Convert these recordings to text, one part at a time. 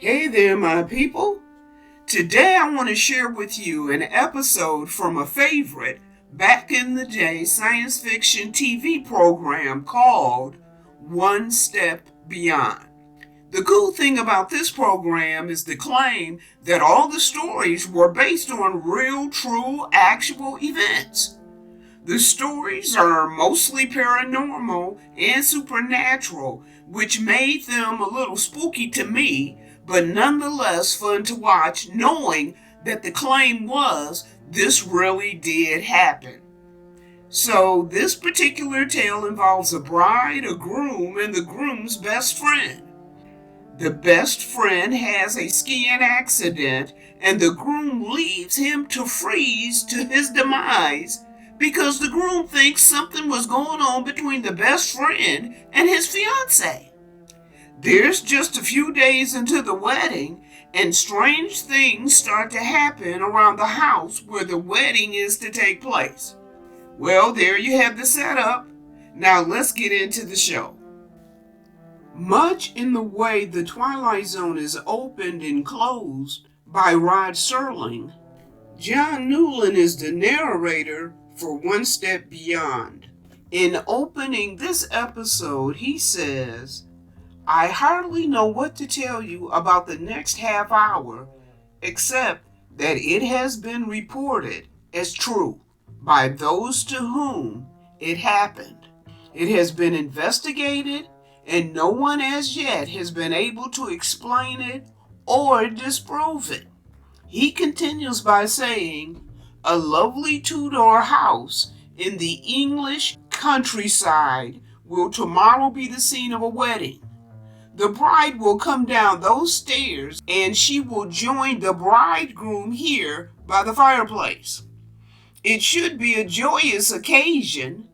Hey there, my people. Today I want to share with you an episode from a favorite back in the day science fiction TV program called One Step Beyond. The cool thing about this program is the claim that all the stories were based on real, true, actual events. The stories are mostly paranormal and supernatural, which made them a little spooky to me, but nonetheless fun to watch, knowing that the claim was this really did happen. So this particular tale involves a bride, a groom, and the groom's best friend. The best friend has a skiing accident, and the groom leaves him to freeze to his demise because the groom thinks something was going on between the best friend and his fiancé. There's just a few days into the wedding, and strange things start to happen around the house where the wedding is to take place. Well, there you have the setup. Now let's get into the show. Much in the way The Twilight Zone is opened and closed by Rod Serling, John Newland is the narrator for One Step Beyond. In opening this episode, he says, "I hardly know what to tell you about the next half hour, except that it has been reported as true by those to whom it happened. It has been investigated, and no one as yet has been able to explain it or disprove it." He continues by saying, "A lovely two-door house in the English countryside will tomorrow be the scene of a wedding. The bride will come down those stairs and she will join the bridegroom here by the fireplace. It should be a joyous occasion,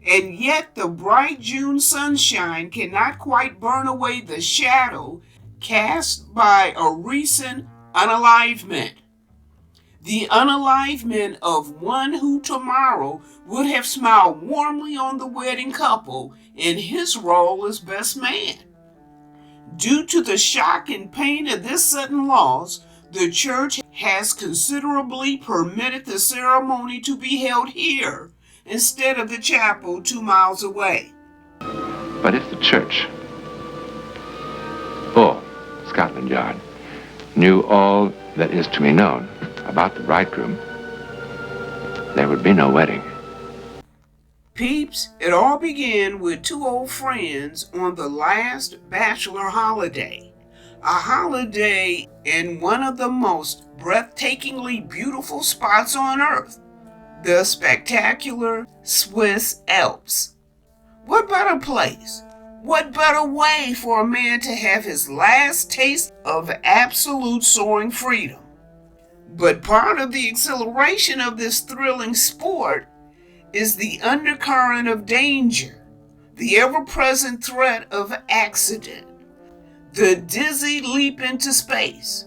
and yet the bright June sunshine cannot quite burn away the shadow cast by a recent unalivement. The unalivement of one who tomorrow would have smiled warmly on the wedding couple in his role as best man. Due to the shock and pain of this sudden loss, the church has considerately permitted the ceremony to be held here instead of the chapel 2 miles away." But if the church, or Scotland Yard, knew all that is to be known about the bridegroom, there would be no wedding. Peeps, it all began with two old friends on the last bachelor holiday. A holiday in one of the most breathtakingly beautiful spots on earth, the spectacular Swiss Alps. What better place? What better way for a man to have his last taste of absolute soaring freedom? But part of the exhilaration of this thrilling sport is the undercurrent of danger, the ever-present threat of accident, the dizzy leap into space.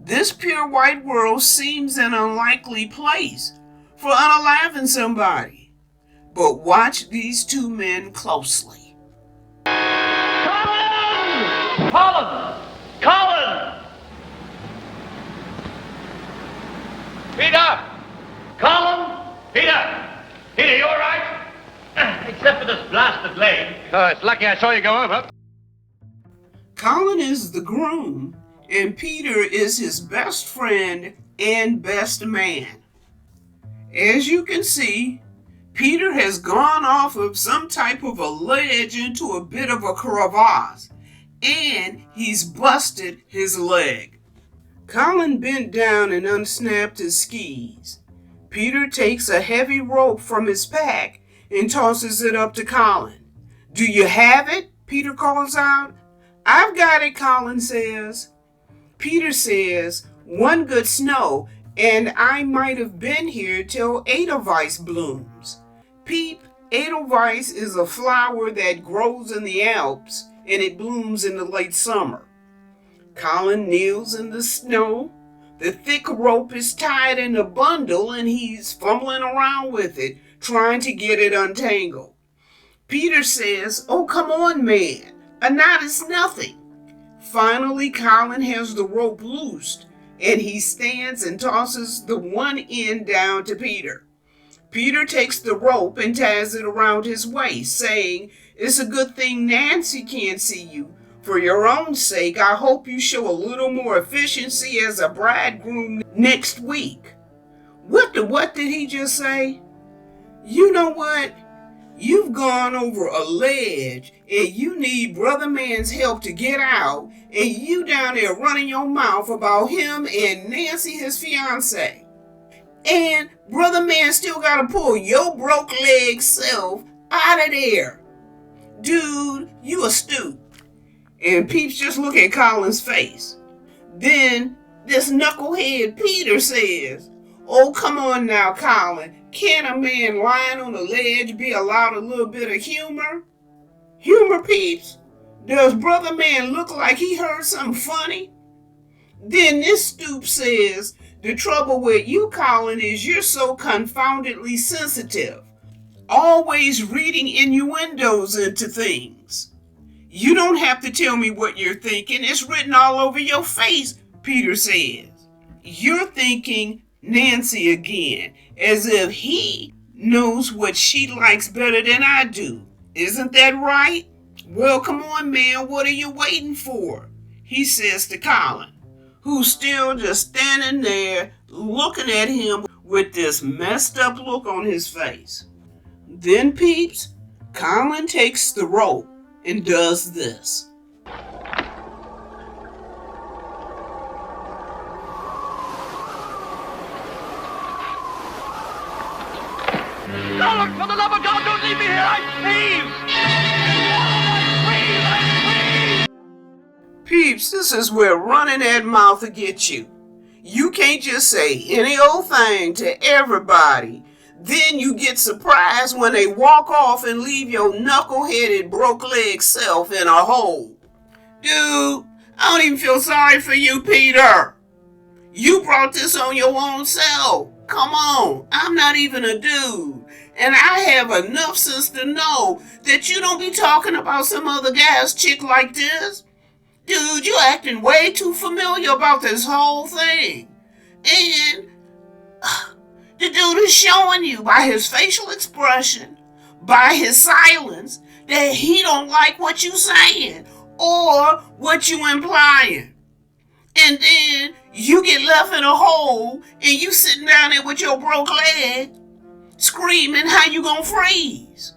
This pure white world seems an unlikely place for unaliving somebody. But watch these two men closely. Colin! Colin! Colin! Peter! Colin! Peter! Peter, you all right? Except for this blasted leg. Oh, it's lucky I saw you go over. Colin is the groom, and Peter is his best friend and best man. As you can see, Peter has gone off of some type of a ledge into a bit of a crevasse, and he's busted his leg. Colin bent down and unsnapped his skis. Peter takes a heavy rope from his pack and tosses it up to Colin. "Do you have it?" Peter calls out. "I've got it," Colin says. Peter says, "One good snow, and I might have been here till Edelweiss blooms." Peep, Edelweiss is a flower that grows in the Alps, and it blooms in the late summer. Colin kneels in the snow. The thick rope is tied in a bundle, and he's fumbling around with it, trying to get it untangled. Peter says, "Oh, come on, man. A knot is nothing." Finally, Colin has the rope loosed, and he stands and tosses the one end down to Peter. Peter takes the rope and ties it around his waist, saying, "It's a good thing Nancy can't see you. For your own sake, I hope you show a little more efficiency as a bridegroom next week." What did he just say? You know what? You've gone over a ledge and you need Brother Man's help to get out, and you down there running your mouth about him and Nancy, his fiancé. And Brother Man still gotta pull your broke leg self out of there. Dude, you a stoop. And Peeps just look at Colin's face. Then this knucklehead Peter says, "Oh, come on now, Colin. Can't a man lying on a ledge be allowed a little bit of humor?" Humor, Peeps? Does Brother Man look like he heard something funny? Then this stoop says, "The trouble with you, Colin, is you're so confoundedly sensitive. Always reading innuendos into things." "You don't have to tell me what you're thinking. It's written all over your face," Peter says. "You're thinking Nancy again, as if he knows what she likes better than I do. Isn't that right? Well, come on, man, what are you waiting for?" he says to Colin, who's still just standing there looking at him with this messed up look on his face. Then, Peeps, Colin takes the rope and does this. Colin, for the love of God, don't leave me here! I'm Peeps, this is where running that mouth will get you. You can't just say any old thing to everybody. Then you get surprised when they walk off and leave your knuckle-headed, broke-leg self in a hole. Dude, I don't even feel sorry for you, Peter. You brought this on your own self. Come on, I'm not even a dude. And I have enough sense to know that you don't be talking about some other guy's chick like this. Dude, you're acting way too familiar about this whole thing. And the dude is showing you by his facial expression, by his silence, that he don't like what you saying or what you implying. And then you get left in a hole and you sitting down there with your broke leg, screaming how you gonna freeze.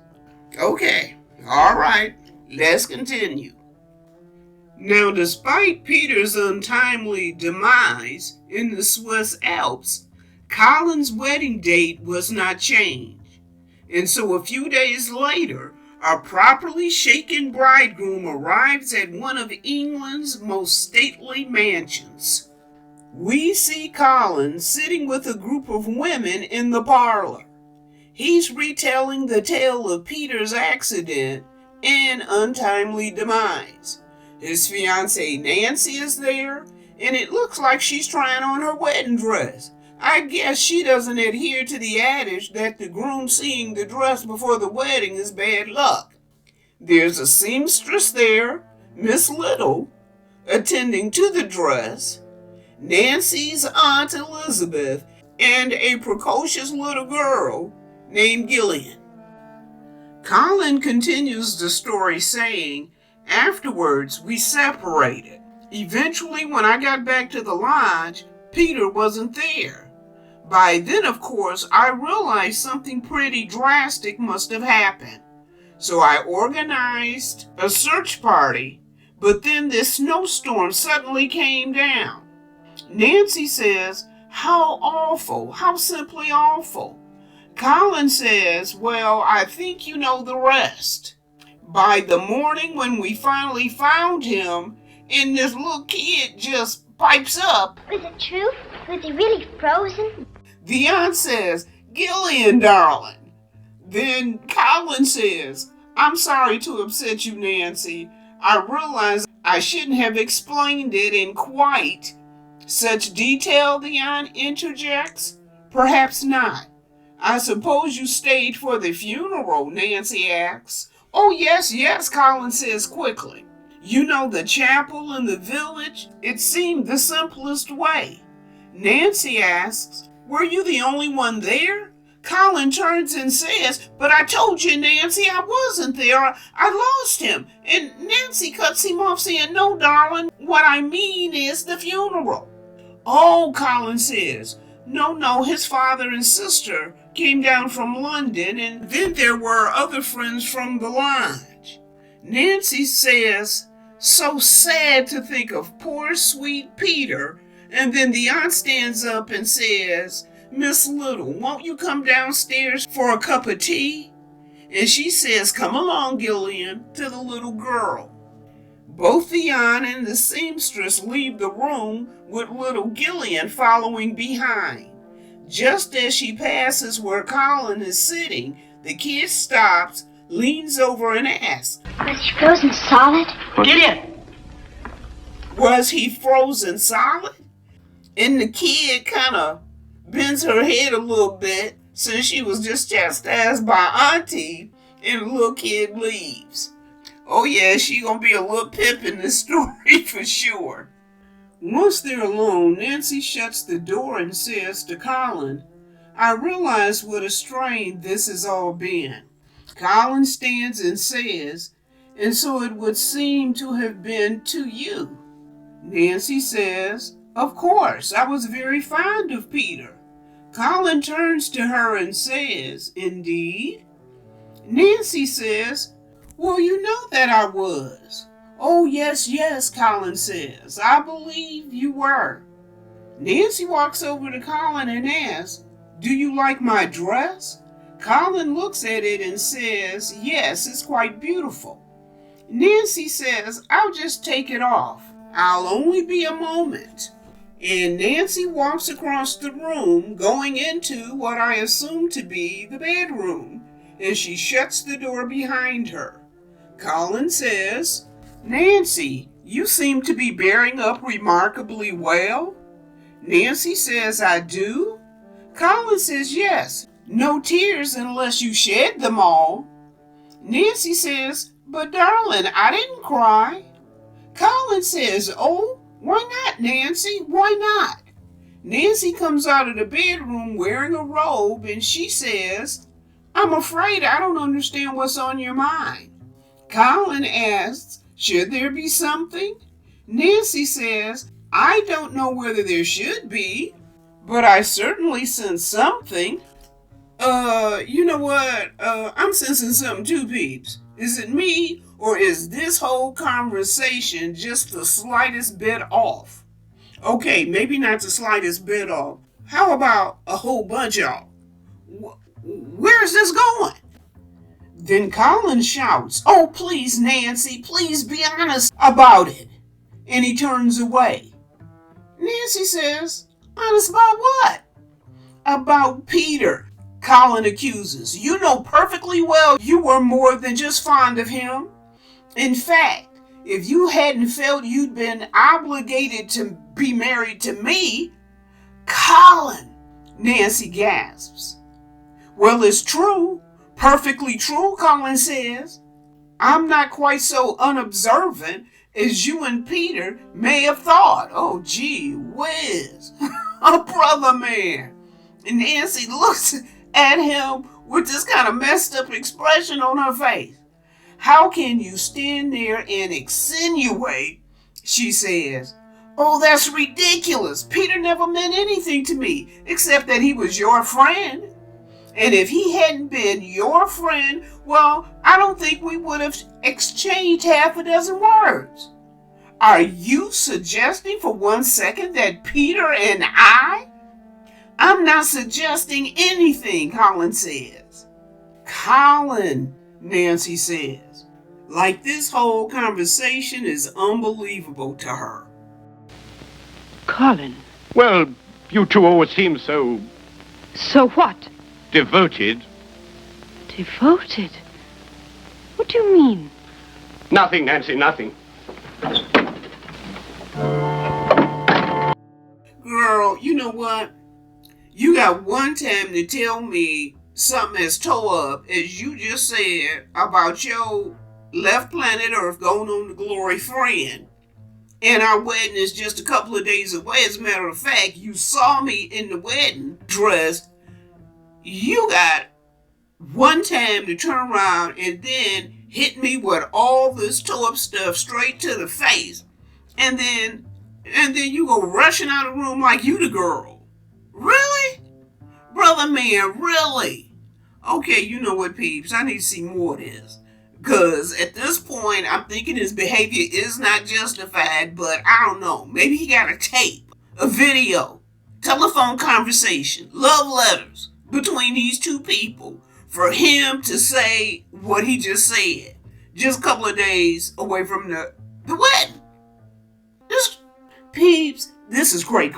Okay, all right, let's continue. Now, despite Peter's untimely demise in the Swiss Alps, Colin's wedding date was not changed. And so a few days later, a properly shaken bridegroom arrives at one of England's most stately mansions. We see Colin sitting with a group of women in the parlor. He's retelling the tale of Peter's accident and untimely demise. His fiancée Nancy is there, and it looks like she's trying on her wedding dress. I guess she doesn't adhere to the adage that the groom seeing the dress before the wedding is bad luck. There's a seamstress there, Miss Little, attending to the dress, Nancy's Aunt Elizabeth, and a precocious little girl named Gillian. Colin continues the story saying, "Afterwards, we separated. Eventually, when I got back to the lodge, Peter wasn't there. By then, of course, I realized something pretty drastic must have happened. So I organized a search party, but then this snowstorm suddenly came down." Nancy says, "How awful, how simply awful." Colin says, "Well, I think you know the rest. By the morning when we finally found him, and this little kid just pipes up." Was it true? Was he really frozen? The aunt says, "Gillian, darling." Then Colin says, "I'm sorry to upset you, Nancy. I realize I shouldn't have explained it in quite such detail," the aunt interjects. "Perhaps not. I suppose you stayed for the funeral," Nancy asks. "Oh, yes, Colin says quickly. You know, the chapel in the village? It seemed the simplest way. Nancy asks, were you the only one there? Colin turns and says, but I told you, Nancy, I wasn't there. I lost him. And Nancy cuts him off saying, no, darling, what I mean is the funeral. Oh, Colin says, no, his father and sister came down from London, and then there were other friends from the lodge. Nancy says, so sad to think of poor sweet Peter. And then the aunt stands up and says, Miss Little, won't you come downstairs for a cup of tea? And she says, come along, Gillian, to the little girl. Both the aunt and the seamstress leave the room with little Gillian following behind. Just as she passes where Colin is sitting, the kid stops, leans over and asks, Was he frozen solid? Gillian! Was he frozen solid? And the kid kind of bends her head a little bit since she was just chastised by Auntie, and the little kid leaves. Oh yeah, she gonna be a little pip in this story for sure. Once they're alone, Nancy shuts the door and says to Colin, I realize what a strain this has all been. Colin stands and says, and so it would seem to have been to you. Nancy says, of course, I was very fond of Peter. Colin turns to her and says, indeed? Nancy says, well, you know that I was. Oh, yes, Colin says. I believe you were. Nancy walks over to Colin and asks, do you like my dress? Colin looks at it and says, yes, it's quite beautiful. Nancy says, I'll just take it off. I'll only be a moment. And Nancy walks across the room, going into what I assume to be the bedroom, and she shuts the door behind her. Colin says, Nancy, you seem to be bearing up remarkably well. Nancy says, I do. Colin says, yes, no tears unless you shed them all. Nancy says, but darling, I didn't cry. Colin says, oh, why not, Nancy? Why not? Nancy comes out of the bedroom wearing a robe and she says, I'm afraid I don't understand what's on your mind. Colin asks, should there be something? Nancy says, I don't know whether there should be, but I certainly sense something. You know what? I'm sensing something too, peeps. Is it me, or is this whole conversation just the slightest bit off? Okay, maybe not the slightest bit off. How about a whole bunch off? Where is this going? Then Colin shouts, oh, please, Nancy, please be honest about it. And he turns away. Nancy says, honest about what? About Peter. Colin accuses, you know perfectly well you were more than just fond of him. In fact, if you hadn't felt you'd been obligated to be married to me, Colin, Nancy gasps. Well, it's true, perfectly true, Colin says. I'm not quite so unobservant as you and Peter may have thought. Oh, gee whiz, a brother man. And Nancy looks at him with this kind of messed up expression on her face. How can you stand there and insinuate, she says, oh, that's ridiculous. Peter never meant anything to me except that he was your friend. And if he hadn't been your friend, well, I don't think we would have exchanged half a dozen words. Are you suggesting for 1 second that Peter and I'm not suggesting anything, Colin says. Colin, Nancy says, like this whole conversation is unbelievable to her. Colin. Well, you two always seem so So what? devoted. Devoted? What do you mean? Nothing, Nancy, nothing. Girl, you know what? You got one time to tell me something as toe up as you just said about your left planet Earth going on to glory friend. And our wedding is just a couple of days away. As a matter of fact, you saw me in the wedding dress. You got one time to turn around and then hit me with all this tore up stuff straight to the face. And then you go rushing out of the room like you the girl. Really? Brother man, really? Okay, you know what, peeps? I need to see more of this. Because at this point, I'm thinking his behavior is not justified, but I don't know. Maybe he got a tape, a video, telephone conversation, love letters between these two people for him to say what he just said. Just a couple of days away from the wedding. Peeps, this is great.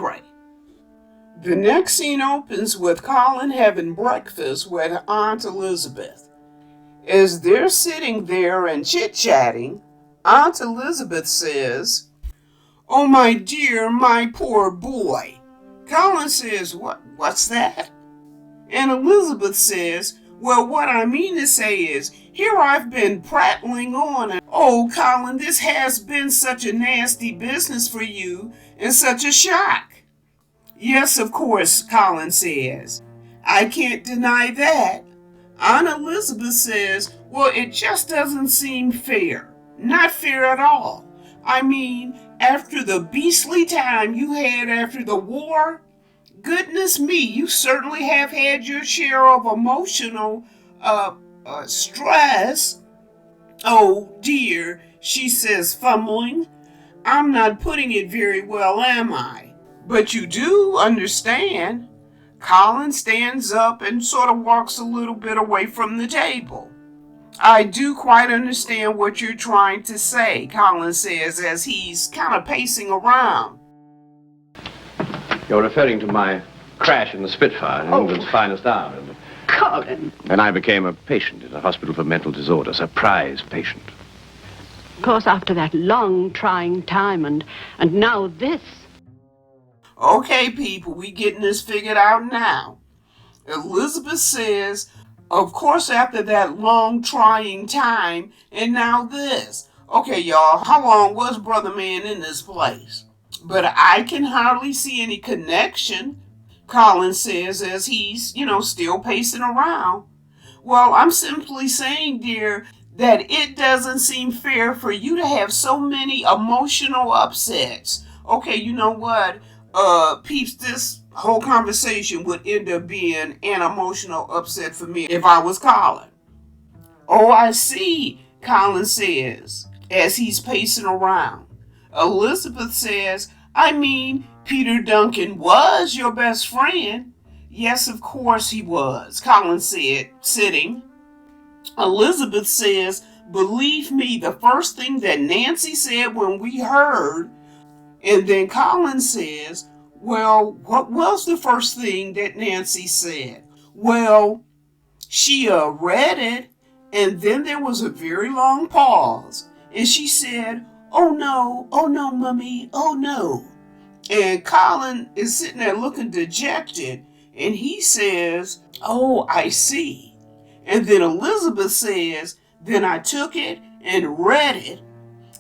The next scene opens with Colin having breakfast with Aunt Elizabeth. As they're sitting there and chit-chatting, Aunt Elizabeth says, "Oh, my dear, my poor boy." Colin says, What's that? And Elizabeth says, "Well, what I mean to say is, here I've been prattling on, and oh, Colin, this has been such a nasty business for you and such a shock." "Yes, of course," Colin says. "I can't deny that." Aunt Elizabeth says, "Well, it just doesn't seem fair. Not fair at all. I mean, after the beastly time you had after the war, goodness me, you certainly have had your share of emotional, stress." "Oh, dear," she says, fumbling. "I'm not putting it very well, am I? But you do understand." Colin stands up and sort of walks a little bit away from the table. "I do quite understand what you're trying to say," Colin says as he's kind of pacing around. You're referring to my crash in the Spitfire, England's finest hour. Colin. And I became a patient in a hospital for mental disorders, a prize patient. Of course, after that long, trying time, and now this. Okay, people, we getting this figured out now. Elizabeth says, of course, after that long, trying time, and now this. Okay, y'all, how long was Brother Man in this place? But I can hardly see any connection, Colin says as he's, still pacing around. "Well, I'm simply saying, dear, that it doesn't seem fair for you to have so many emotional upsets." Okay, you know what? Peeps, this whole conversation would end up being an emotional upset for me if I was Colin. "Oh, I see," Colin says as he's pacing around. Elizabeth says, "I mean, Peter Duncan was your best friend." "Yes, of course he was," Colin said, sitting. Elizabeth says, "Believe me, the first thing that Nancy said when we heard." And then Colin says, "Well, what was the first thing that Nancy said?" "Well, she read it, and then there was a very long pause, and she said, 'Oh no, Mummy, oh no.'" And Colin is sitting there looking dejected, and he says, "Oh, I see." And then Elizabeth says, "Then I took it and read it,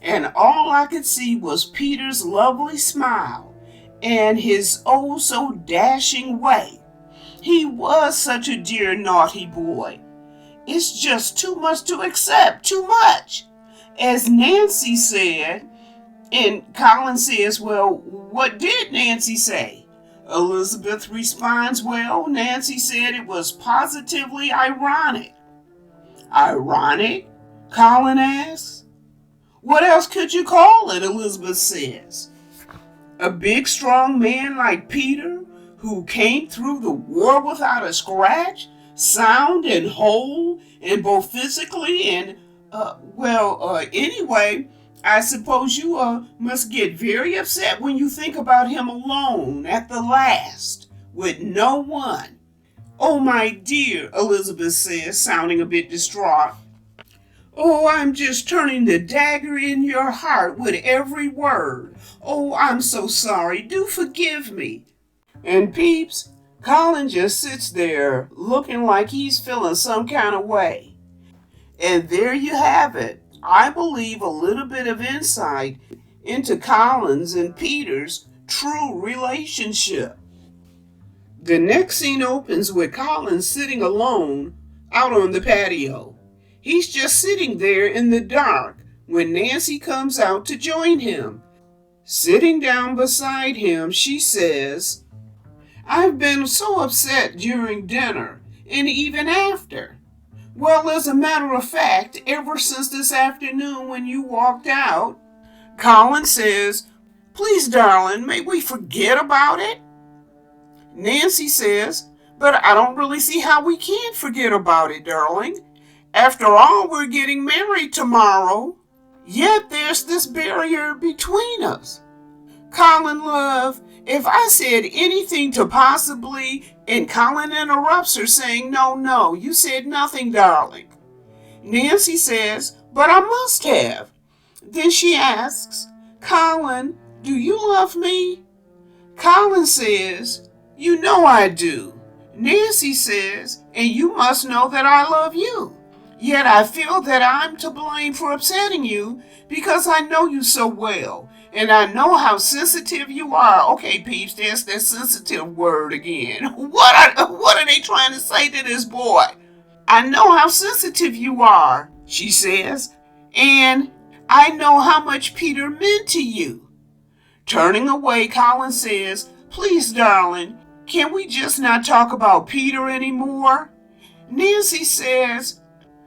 and all I could see was Peter's lovely smile and his oh so dashing way. He was such a dear naughty boy. It's just too much to accept, too much." As Nancy said, and Colin says, "Well, what did Nancy say?" Elizabeth responds, "Well, Nancy said it was positively ironic." "Ironic?" Colin asks. "What else could you call it?" Elizabeth says. "A big, strong man like Peter, who came through the war without a scratch, sound and whole, and both physically and, anyway, I suppose you must get very upset when you think about him alone at the last, with no one." "Oh, my dear," Elizabeth says, sounding a bit distraught. "Oh, I'm just turning the dagger in your heart with every word. Oh, I'm so sorry. Do forgive me." And peeps, Colin just sits there looking like he's feeling some kind of way. And there you have it. I believe, a little bit of insight into Colin's and Peter's true relationship. The next scene opens with Colin sitting alone out on the patio. He's just sitting there in the dark when Nancy comes out to join him. Sitting down beside him, she says, "I've been so upset during dinner and even after. Well, as a matter of fact, ever since this afternoon when you walked out." Colin says, "Please, darling, may we forget about it?" Nancy says, "But I don't really see how we can forget about it, darling. After all, we're getting married tomorrow. Yet there's this barrier between us. Colin, love, if I said anything to possibly..." And Colin interrupts her saying, No, you said nothing, darling." Nancy says, "But I must have." Then she asks, "Colin, do you love me?" Colin says, "You know I do." Nancy says, "And you must know that I love you. Yet I feel that I'm to blame for upsetting you because I know you so well. And I know how sensitive you are." Okay, peeps, there's that sensitive word again. What are they trying to say to this boy? "I know how sensitive you are," she says, "and I know how much Peter meant to you." Turning away, Colin says, "Please, darling, can we just not talk about Peter anymore?" Nancy says,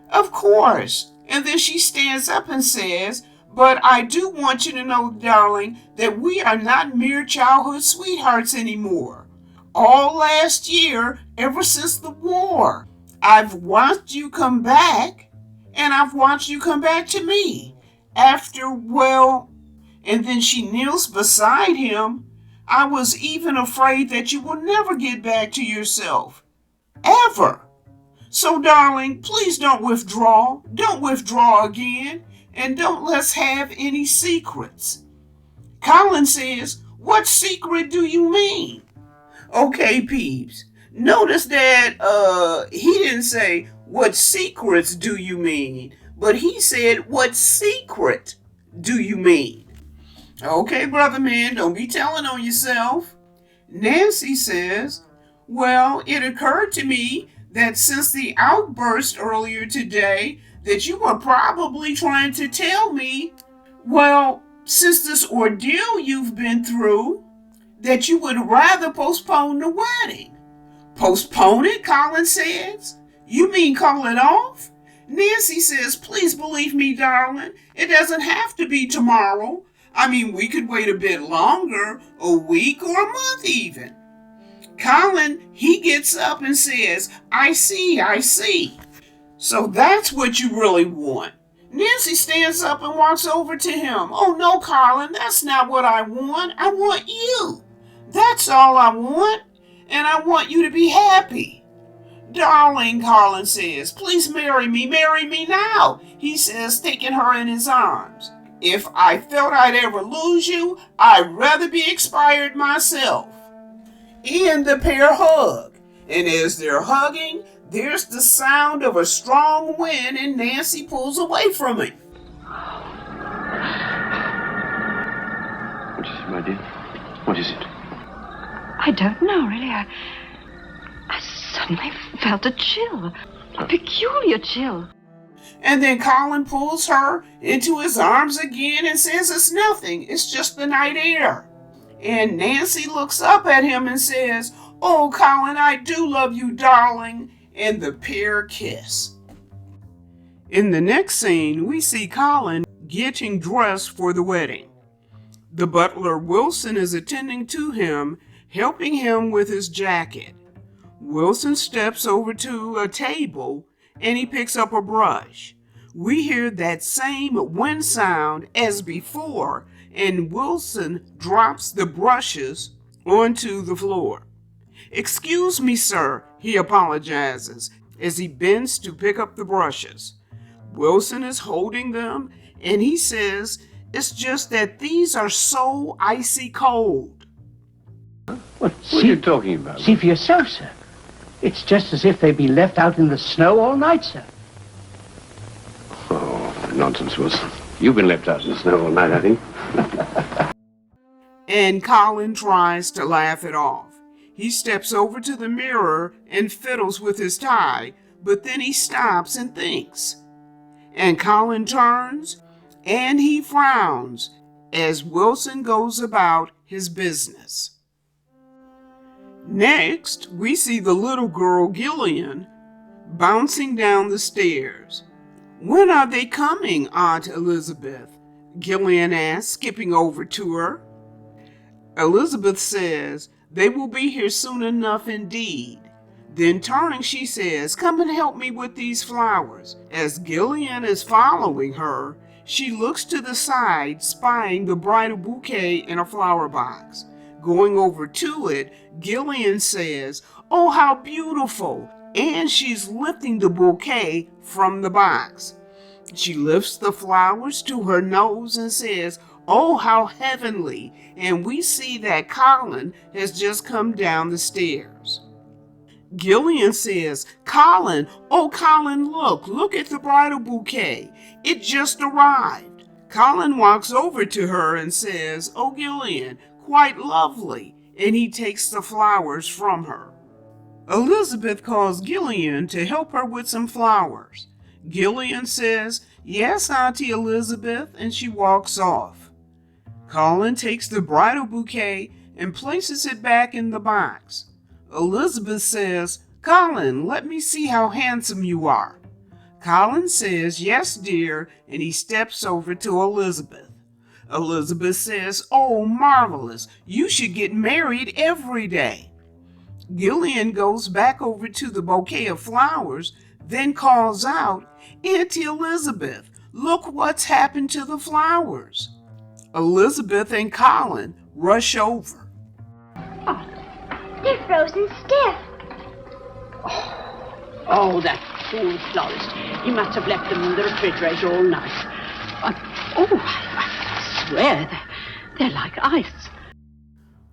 "Of course." And then she stands up and says, "But I do want you to know, darling, that we are not mere childhood sweethearts anymore. All last year, ever since the war, I've watched you come back, and I've watched you come back to me. After, well..." And then she kneels beside him. "I was even afraid that you will never get back to yourself. Ever. So, darling, please don't withdraw. Don't withdraw again. And don't let's have any secrets." Colin says, "What secret do you mean?" Okay, peeps. Notice that he didn't say, "What secrets do you mean?" But he said, "What secret do you mean?" Okay, brother man, don't be telling on yourself. Nancy says, "Well, it occurred to me that since the outburst earlier today, that you were probably trying to tell me, well, since this ordeal you've been through, that you would rather postpone the wedding." "Postpone it?" Colin says. "You mean call it off?" Nancy says, "Please believe me, darling, it doesn't have to be tomorrow. I mean, we could wait a bit longer, a week or a month even." Colin, he gets up and says, I see. "So that's what you really want." Nancy stands up and walks over to him. "Oh no, Colin, that's not what I want. I want you. That's all I want. And I want you to be happy." "Darling," Colin says, "please marry me now," he says, taking her in his arms. "If I felt I'd ever lose you, I'd rather be expired myself." And the pair hug. And as they're hugging, there's the sound of a strong wind, and Nancy pulls away from it. What is it, my dear? What is it? I don't know, really. I suddenly felt a chill. A peculiar chill. And then Colin pulls her into his arms again and says it's nothing. It's just the night air. And Nancy looks up at him and says, "Oh, Colin, I do love you, darling." And the pair kiss. In the next scene, we see Colin getting dressed for the wedding. The butler Wilson is attending to him, helping him with his jacket. Wilson steps over to a table and he picks up a brush. We hear that same wind sound as before, and Wilson drops the brushes onto the floor. "Excuse me, sir," he apologizes as he bends to pick up the brushes. Wilson is holding them and he says, "It's just that these are so icy cold." What are you talking about? See for yourself, sir. It's just as if they'd been left out in the snow all night, sir. Oh, Nonsense, Wilson. You've been left out in the snow all night, I think. And Colin tries to laugh it off. He steps over to the mirror and fiddles with his tie, but then he stops and thinks. And Colin turns and he frowns as Wilson goes about his business. Next, we see the little girl Gillian bouncing down the stairs. "When are they coming, Aunt Elizabeth?" Gillian asks, skipping over to her. Elizabeth says, "They will be here soon enough indeed." Then turning, she says, "Come and help me with these flowers." As Gillian is following her, she looks to the side, spying the bridal bouquet in a flower box. Going over to it, Gillian says, "Oh, how beautiful!" And she's lifting the bouquet from the box. She lifts the flowers to her nose and says, "Oh, how heavenly!" And we see that Colin has just come down the stairs. Gillian says, "Colin, oh Colin, look at the bridal bouquet. It just arrived." Colin walks over to her and says, "Oh Gillian, quite lovely," and he takes the flowers from her. Elizabeth calls Gillian to help her with some flowers. Gillian says, "Yes, Auntie Elizabeth," and she walks off. Colin takes the bridal bouquet and places it back in the box. Elizabeth says, "Colin, let me see how handsome you are." Colin says, "Yes, dear," and he steps over to Elizabeth. Elizabeth says, "Oh, marvelous. You should get married every day." Gillian goes back over to the bouquet of flowers, then calls out, "Auntie Elizabeth, look what's happened to the flowers." Elizabeth and Colin rush over. Oh, they're frozen stiff. Oh, that fool florist. He must have left them in the refrigerator all night. I swear they're like ice.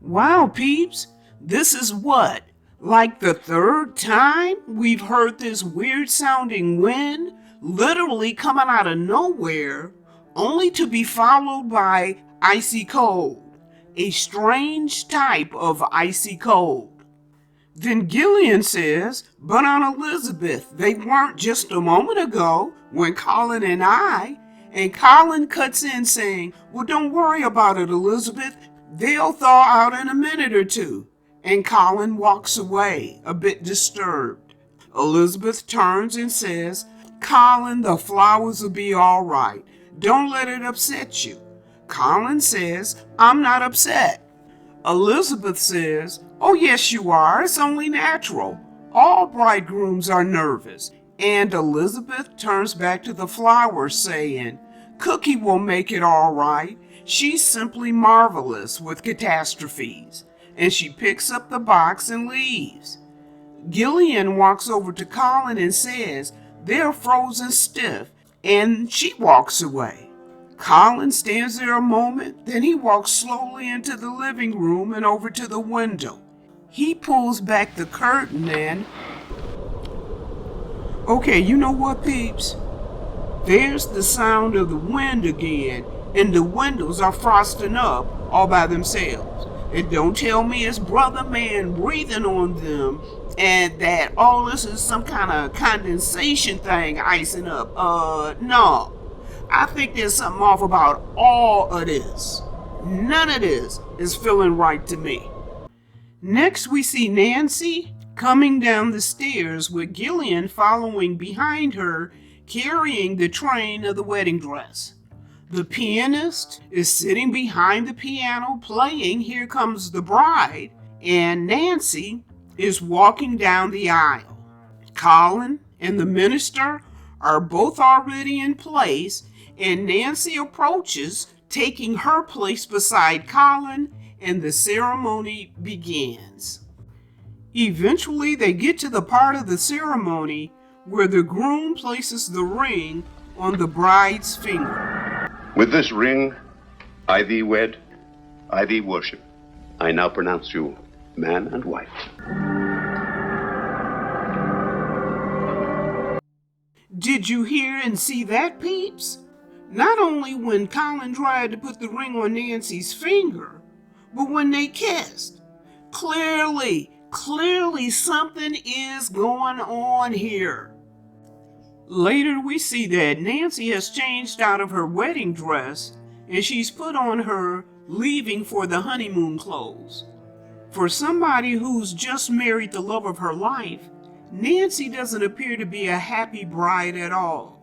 Wow, peeps, this is what? Like the third time we've heard this weird sounding wind literally coming out of nowhere, only to be followed by icy cold, a strange type of icy cold. Then Gillian says, "But Aunt Elizabeth, they weren't just a moment ago when Colin and Colin cuts in saying, "Well, don't worry about it, Elizabeth. They'll thaw out in a minute or two." And Colin walks away, a bit disturbed. Elizabeth turns and says, "Colin, the flowers will be all right. Don't let it upset you." Colin says, "I'm not upset." Elizabeth says, "Oh, yes, you are. It's only natural. All bridegrooms are nervous." And Elizabeth turns back to the flowers saying, "Cookie will make it all right. She's simply marvelous with catastrophes." And she picks up the box and leaves. Gillian walks over to Colin and says, "They're frozen stiff," and she walks away. Colin stands there a moment, then he walks slowly into the living room and over to the window. He pulls back the curtain and... Okay, you know what, peeps? There's the sound of the wind again, and the windows are frosting up all by themselves. And don't tell me it's Brother Man breathing on them and that all this is some kind of condensation thing icing up. No. I think there's something off about all of this. None of this is feeling right to me. Next we see Nancy coming down the stairs with Gillian following behind her, carrying the train of the wedding dress. The pianist is sitting behind the piano playing "Here Comes the Bride," and Nancy is walking down the aisle. Colin and the minister are both already in place, and Nancy approaches, taking her place beside Colin, and the ceremony begins. Eventually, they get to the part of the ceremony where the groom places the ring on the bride's finger. "With this ring, I thee wed, I thee worship. I now pronounce you man and wife." Did you hear and see that, peeps? Not only when Colin tried to put the ring on Nancy's finger, but when they kissed. Clearly something is going on here. Later we see that Nancy has changed out of her wedding dress and she's put on her leaving for the honeymoon clothes. For somebody who's just married the love of her life, Nancy doesn't appear to be a happy bride at all.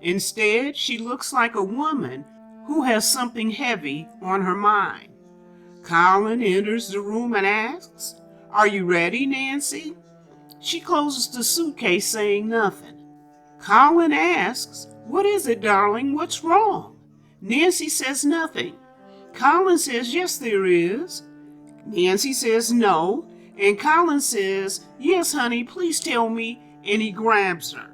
Instead, she looks like a woman who has something heavy on her mind. Colin enters the room and asks, "Are you ready, Nancy?" She closes the suitcase saying nothing. Colin asks, "What is it, darling? What's wrong?" Nancy says nothing. Colin says, "Yes, there is." Nancy says no, and Colin says, "Yes, honey, please tell me," and he grabs her.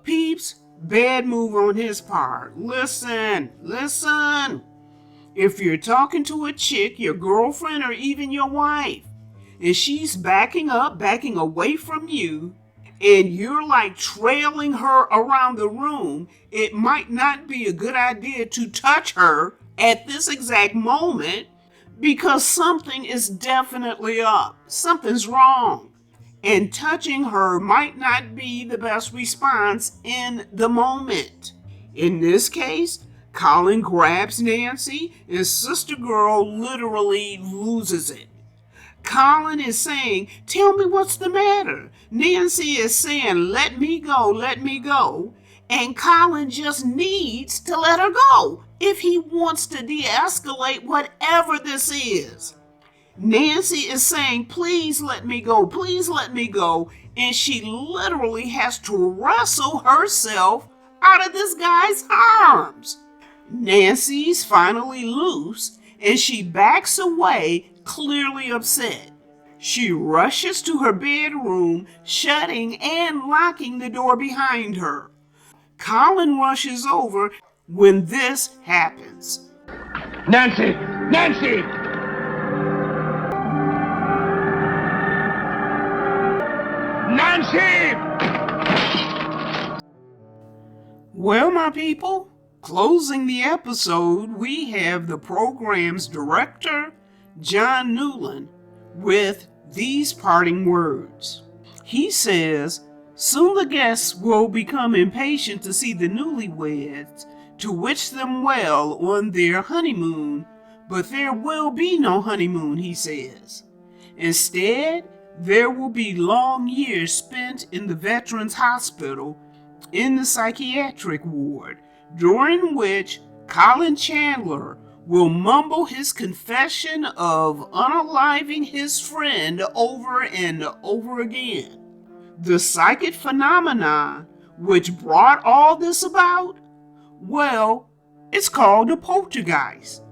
Peeps, bad move on his part. Listen. If you're talking to a chick, your girlfriend, or even your wife, and she's backing away from you, and you're like trailing her around the room, it might not be a good idea to touch her at this exact moment because something is definitely up. Something's wrong. And touching her might not be the best response in the moment. In this case, Colin grabs Nancy and Sister Girl literally loses it. Colin is saying, "Tell me what's the matter." Nancy is saying, let me go. And Colin just needs to let her go if he wants to de-escalate whatever this is. Nancy is saying, please let me go, and she literally has to wrestle herself out of this guy's arms. Nancy's finally loose, and she backs away, clearly upset. She rushes to her bedroom, shutting and locking the door behind her. Colin rushes over when this happens. Nancy! Well, my people, closing the episode, we have the program's director, John Newland, with these parting words. He says, "Soon the guests will become impatient to see the newlyweds, to wish them well on their honeymoon, but there will be no honeymoon," he says. Instead, there will be long years spent in the Veterans Hospital in the psychiatric ward, during which Colin Chandler will mumble his confession of unaliving his friend over and over again. The psychic phenomenon which brought all this about, well, it's called a poltergeist,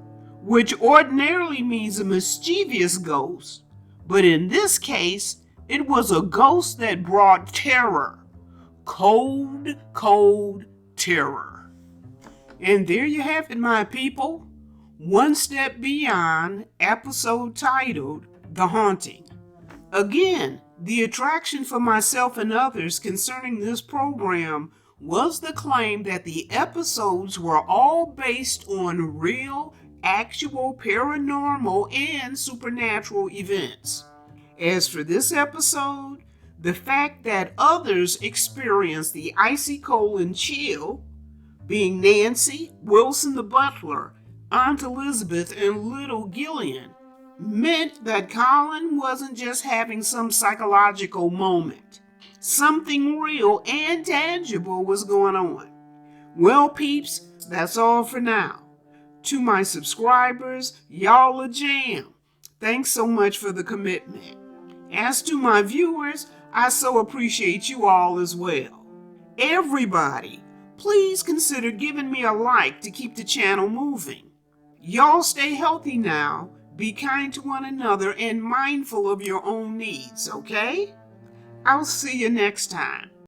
which ordinarily means a mischievous ghost, but in this case, it was a ghost that brought terror. Cold terror. And there you have it, my people. One Step Beyond, episode titled The Haunting. Again, the attraction for myself and others concerning this program was the claim that the episodes were all based on real, actual paranormal and supernatural events. As for this episode, the fact that others experienced the icy cold and chill, being Nancy, Wilson the butler, Aunt Elizabeth, and little Gillian, meant that Colin wasn't just having some psychological moment. Something real and tangible was going on. Well, peeps, that's all for now. To my subscribers, y'all a jam. Thanks so much for the commitment. As to my viewers, I so appreciate you all as well. Everybody, please consider giving me a like to keep the channel moving. Y'all stay healthy now, be kind to one another, and mindful of your own needs, okay? I'll see you next time.